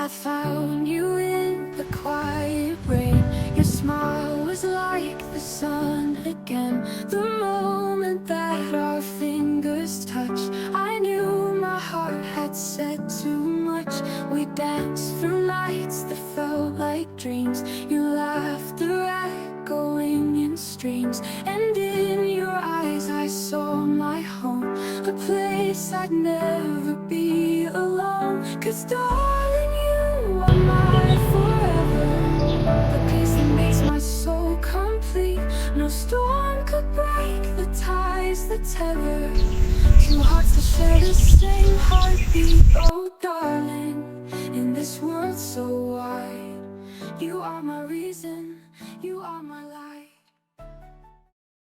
I found you in the quiet rain. Your smile was like the sun again. The moment that our fingers touched, I knew my heart had said too much. We danced through nights that felt like dreams. Your laughter echoing in streams, and in your eyes I saw my home, a place I'd never be alone. 'Cause darling, you are my forever, the peace that makes my soul complete. No storm could break the ties that tether two hearts that share the same heartbeat. Oh darling, in this world so wide, you are my reason, you are my life.